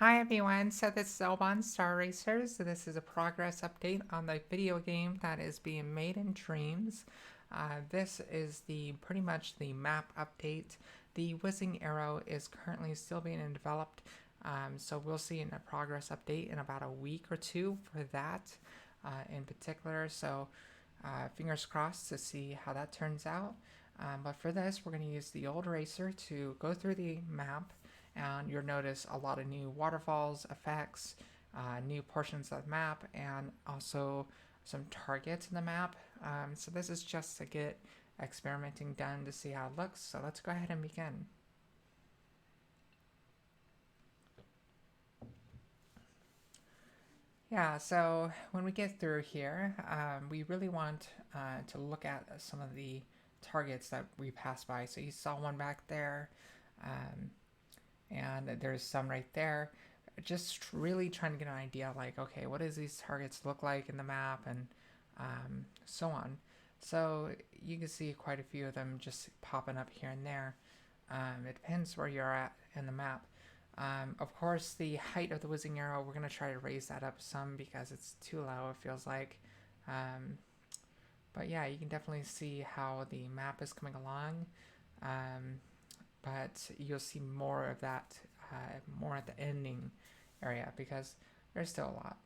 Hi everyone, so this is Oban Star Racers. So this is a progress update on the video game that is being made in Dreams. This is the pretty much the map update. The Whizzing Arrow is currently still being developed, so we'll see in a progress update in about a week or two for that in particular. So fingers crossed to see how that turns out. But for this, we're going to use the old racer to go through the map, and you'll notice a lot of new waterfalls effects, new portions of the map, and also some targets in the map. So this is just to get experimenting done to see how it looks. So let's go ahead and begin. Yeah, so when we get through here, we really want to look at some of the targets that we passed by. So you saw one back there, um, and there's some right there. Just really trying to get an idea, like, okay, what does these targets look like in the map, and so on. So you can see quite a few of them just popping up here and there. It depends where you're at in the map. Of course, the height of the whizzing arrow, we're going to try to raise that up some because it's too low, it feels like. Um, but yeah, you can definitely see how the map is coming along. Um, but you'll see more of that more at the ending area because there's still a lot.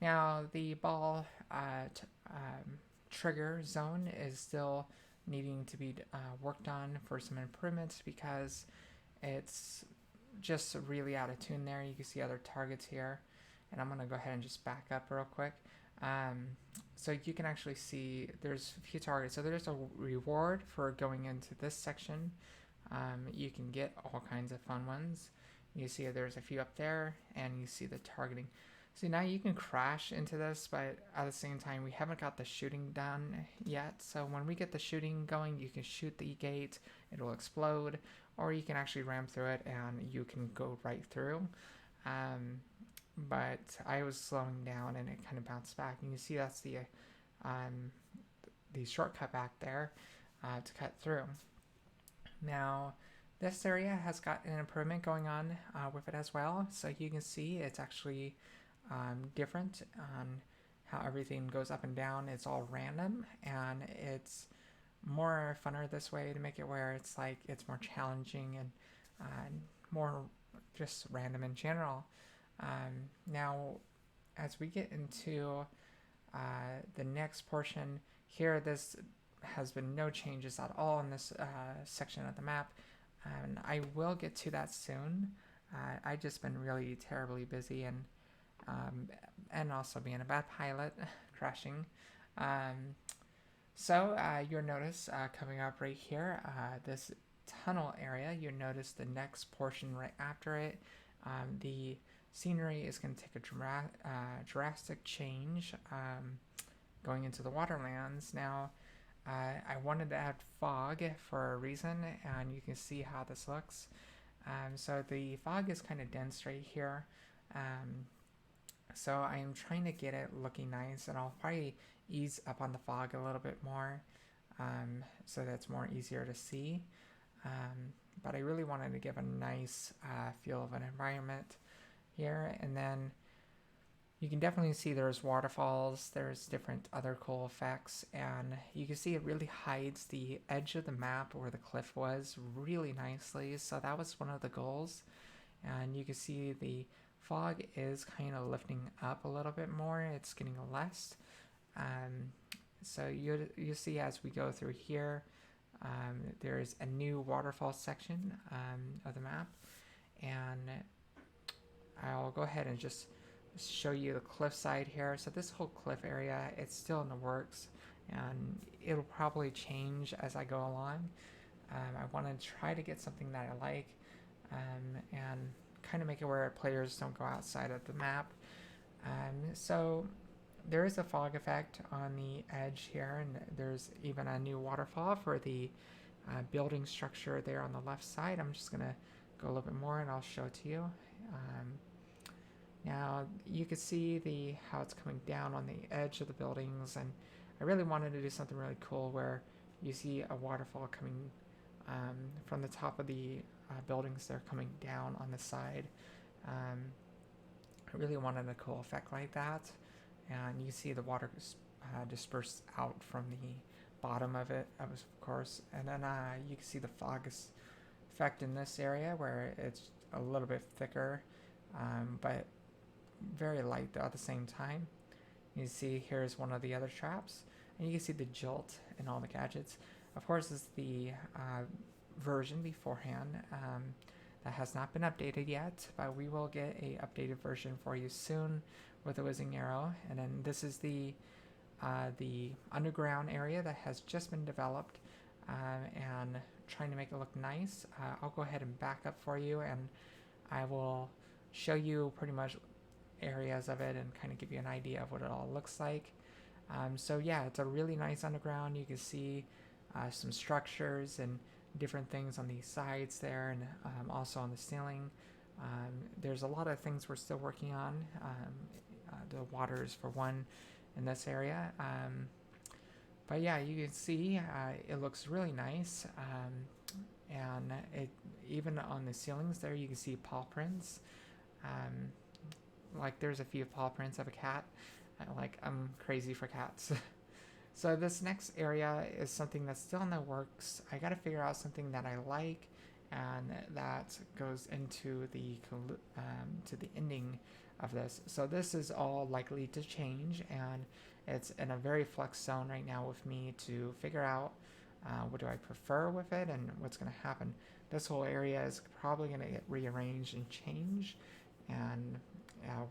Now, the ball trigger zone is still needing to be worked on for some improvements because it's just really out of tune there. You can see other targets here, and I'm going to go ahead and just back up real quick. Um, so you can actually see there's a few targets. So there's a reward for going into this section. You can get all kinds of fun ones. You see there's a few up there, and you see the targeting. So now you can crash into this, but at the same time, we haven't got the shooting done yet. So when we get the shooting going, you can shoot the gate, it will explode, or you can actually ram through it and you can go right through. Um, but I was slowing down and it kind of bounced back. And you see that's um, the shortcut back there to cut through. Now, this area has got an improvement going on with it as well. So you can see it's actually different on how everything goes up and down. It's all random, and it's more funner this way to make it where it's like it's more challenging and more just random in general. Now, as we get into the next portion here, this has been no changes at all in this section of the map, and I will get to that soon. I've just been really terribly busy um, and also being a bad pilot, crashing. So you'll notice coming up right here, this tunnel area, you'll notice the next portion right after it. The scenery is going to take a drastic change going into the Waterlands. Now, I wanted to add fog for a reason, and you can see how this looks. So the fog is kind of dense right here. Um, so I'm trying to get it looking nice, and I'll probably ease up on the fog a little bit more so that's more easier to see. But I really wanted to give a nice feel of an environment here. And then you can definitely see there's waterfalls, there's different other cool effects, and you can see it really hides the edge of the map where the cliff was really nicely. So that was one of the goals. And you can see the fog is kind of lifting up a little bit more. It's getting less. Um, so you see as we go through here, there's a new waterfall section of the map, and I'll go ahead and just show you the cliff side here. So this whole cliff area, it's still in the works, and it'll probably change as I go along. I want to try to get something that I like, and kind of make it where players don't go outside of the map. So there is a fog effect on the edge here, and there's even a new waterfall for the building structure there on the left side. I'm just going to go a little bit more and I'll show it to you. Now you can see how it's coming down on the edge of the buildings, and I really wanted to do something really cool where you see a waterfall coming from the top of the buildings. They're coming down on the side. Um, I really wanted a cool effect like that. And you can see the water disperse out from the bottom of it, of course. And then you can see the fog effect in this area where it's a little bit thicker, but very light at the same time. You can see here's one of the other traps, and you can see the jolt and all the gadgets. Of course, it's the version beforehand that has not been updated yet, but we will get a updated version for you soon with the whizzing arrow. And then this is the underground area that has just been developed, and trying to make it look nice. I'll go ahead and back up for you, and I will show you pretty much areas of it and kind of give you an idea of what it all looks like. So yeah, it's a really nice underground. You can see some structures and different things on the sides there, and also on the ceiling. There's a lot of things we're still working on. The waters for one in this area. But yeah, you can see it looks really nice. And it even on the ceilings there, you can see paw prints. Like there's a few paw prints of a cat. I'm crazy for cats. So this next area is something that's still in the works. I gotta figure out something that I like, and that goes into the to the ending of this. So this is all likely to change, and it's in a very flux zone right now with me to figure out what do I prefer with it and what's going to happen. This whole area is probably going to get rearranged and changed and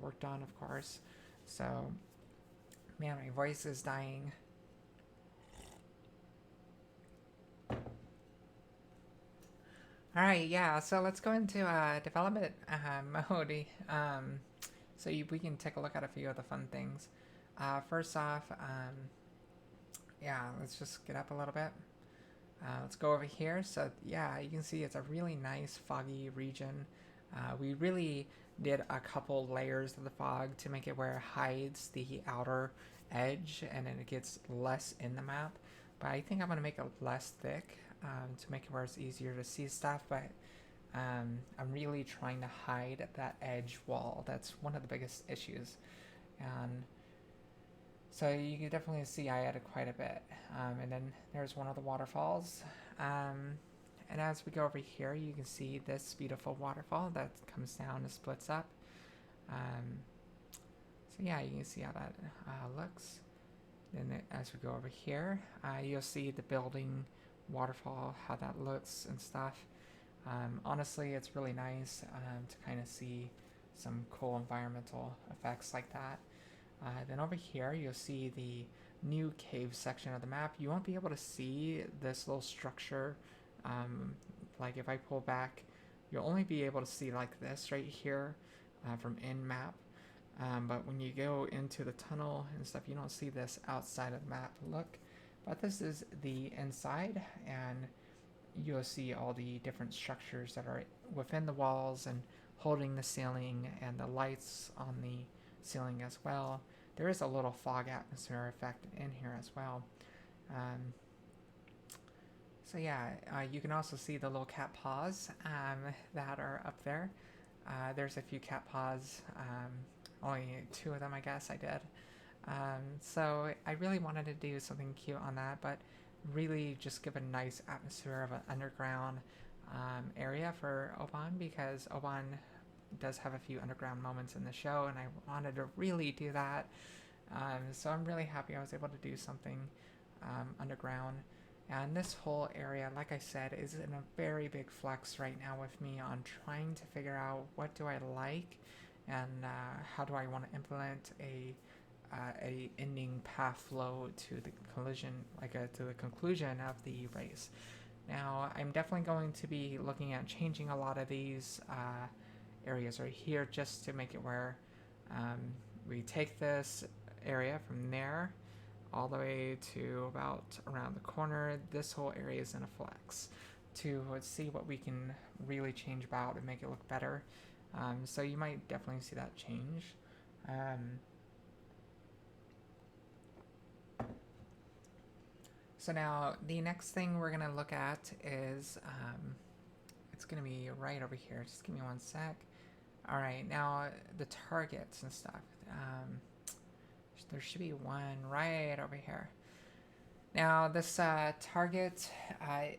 worked on, of course. So, man, my voice is dying. Alright, yeah, so let's go into development mode. We can take a look at a few of the fun things. First off, yeah, let's just get up a little bit. Let's go over here. So yeah, you can see it's a really nice foggy region. We really did a couple layers of the fog to make it where it hides the outer edge and then it gets less in the map. But I think I'm going to make it less thick to make it where it's easier to see stuff. But I'm really trying to hide that edge wall. That's one of the biggest issues. And so you can definitely see I added quite a bit. And then there's one of the waterfalls. And as we go over here, you can see this beautiful waterfall that comes down and splits up. So yeah, you can see how that looks. Then as we go over here, you'll see the building waterfall, how that looks and stuff. Honestly, it's really nice to kind of see some cool environmental effects like that. Then over here, you'll see the new cave section of the map. You won't be able to see this little structure. Like if I pull back, you'll only be able to see like this right here from in map. But when you go into the tunnel and stuff, you don't see this outside of the map look. But this is the inside, and you'll see all the different structures that are within the walls and holding the ceiling and the lights on the ceiling as well. There is a little fog atmosphere effect in here as well. So yeah, you can also see the little cat paws that are up there. There's a few cat paws, only 2 of them I guess I did. So I really wanted to do something cute on that, but really just give a nice atmosphere of an underground area for Oban, because Oban does have a few underground moments in the show, and I wanted to really do that. So I'm really happy I was able to do something underground. And this whole area, like I said, is in a very big flux right now with me on trying to figure out what do I like and how do I want to implement a ending path flow to the collision, to the conclusion of the race. Now, I'm definitely going to be looking at changing a lot of these areas right here just to make it where we take this area from there all the way to about around the corner. This whole area is in a flex to see what we can really change about and make it look better. So you might definitely see that change. So now the next thing we're going to look at is, it's going to be right over here. Just give me one sec. All right, now the targets and stuff. There should be one right over here. Now this target,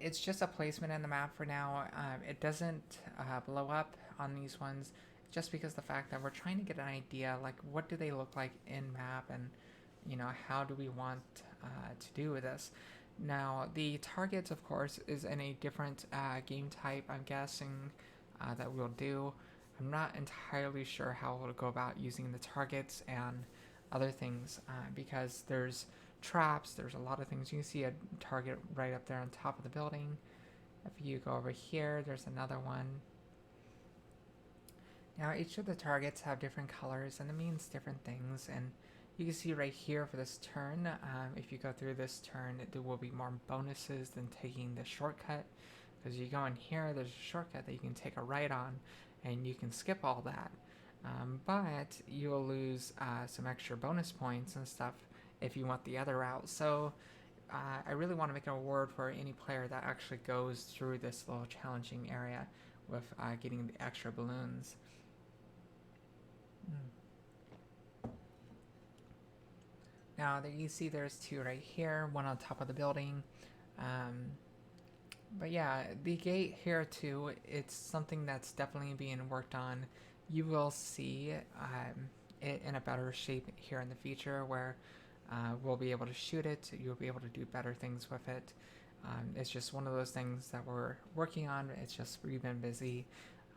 it's just a placement in the map for now. It doesn't blow up on these ones, just because the fact that we're trying to get an idea, like what do they look like in map, and how do we want to do with this. Now the targets, of course, is in a different game type, I'm guessing, that we'll do. I'm not entirely sure how we'll go about using the targets and other things, because there's traps, there's a lot of things. You can see a target right up there on top of the building. If you go over here, there's another one. Now each of the targets have different colors, and it means different things, and you can see right here for this turn, if you go through this turn, there will be more bonuses than taking the shortcut, because you go in here, there's a shortcut that you can take a right on, and you can skip all that. But you'll lose some extra bonus points and stuff if you want the other route. So I really want to make a reward for any player that actually goes through this little challenging area with getting the extra balloons. Now there you see there's two right here, one on top of the building. But yeah, the gate here too, it's something that's definitely being worked on. You will see it in a better shape here in the future, where we'll be able to shoot it. You'll be able to do better things with it. It's just one of those things that we're working on. It's just we've been busy.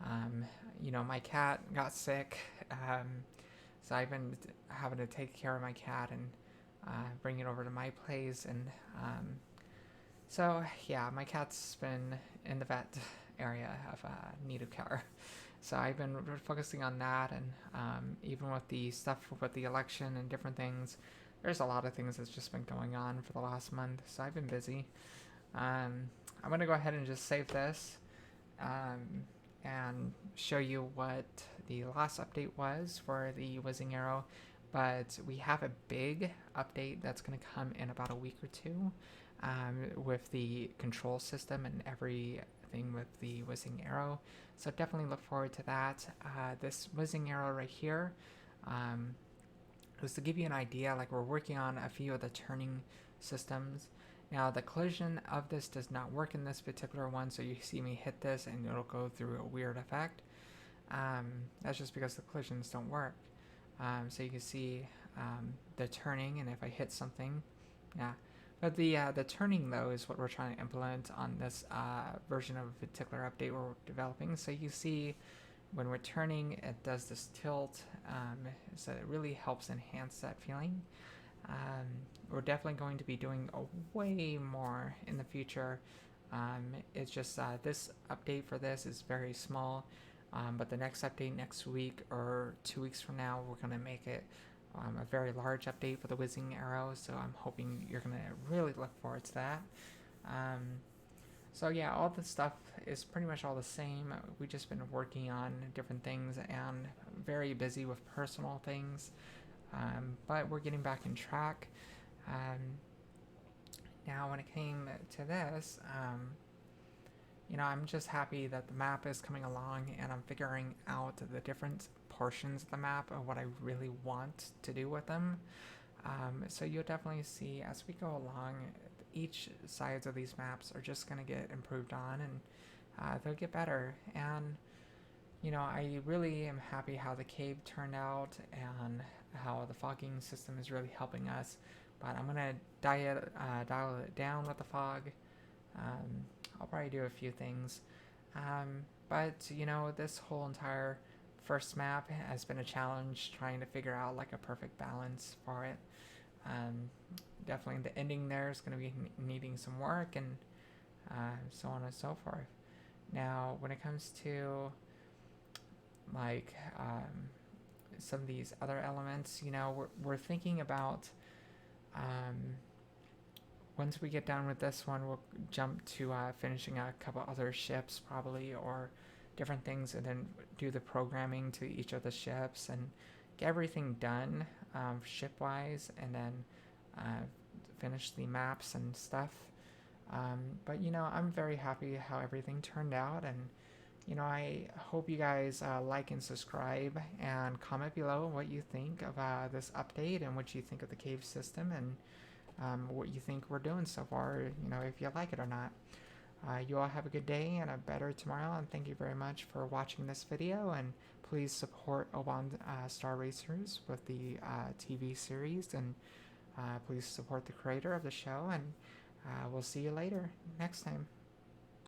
My cat got sick, so I've been having to take care of my cat and bring it over to my place. And so yeah, my cat's been in the vet area of need of care. So I've been focusing on that, and even with the stuff with the election and different things, there's a lot of things that's just been going on for the last month. So I've been busy. I'm going to go ahead and just save this and show you what the last update was for the Whizzing Arrow. But we have a big update that's going to come in about a week or two with the control system and everything with the Whizzing Arrow. So definitely look forward to that. This Whizzing Arrow right here was to give you an idea, like we're working on a few of the turning systems. Now the collision of this does not work in this particular one, so you see me hit this and it'll go through a weird effect. That's just because the collisions don't work. So you can see the turning, and if I hit something, yeah. But the turning though is what we're trying to implement on this version of a particular update we're developing. So you see when we're turning, it does this tilt, so it really helps enhance that feeling. We're definitely going to be doing way more in the future. It's just this update for this is very small, but the next update next week or 2 weeks from now, we're going to make it a very large update for the Whizzing Arrow, so I'm hoping you're going to really look forward to that. So yeah, all the stuff is pretty much all the same. We've just been working on different things and very busy with personal things, but we're getting back in track. Now when it came to this, I'm just happy that the map is coming along and I'm figuring out the different portions of the map of what I really want to do with them. So you'll definitely see as we go along, each sides of these maps are just going to get improved on, and they'll get better. And I really am happy how the cave turned out and how the fogging system is really helping us. But I'm going to dial it down with the fog. I'll probably do a few things. But this whole entire first map has been a challenge, trying to figure out like a perfect balance for it. Definitely the ending there is going to be needing some work, and so on and so forth. Now when it comes to like some of these other elements, we're thinking about once we get done with this one, we'll jump to finishing a couple other ships probably, or different things, and then do the programming to each of the ships and get everything done ship-wise, and then finish the maps and stuff. But I'm very happy how everything turned out, and I hope you guys like and subscribe and comment below what you think of this update and what you think of the cave system and what you think we're doing so far, if you like it or not. You all have a good day and a better tomorrow, and thank you very much for watching this video, and please support Oban Star Racers with the TV series, and please support the creator of the show, and we'll see you later next time.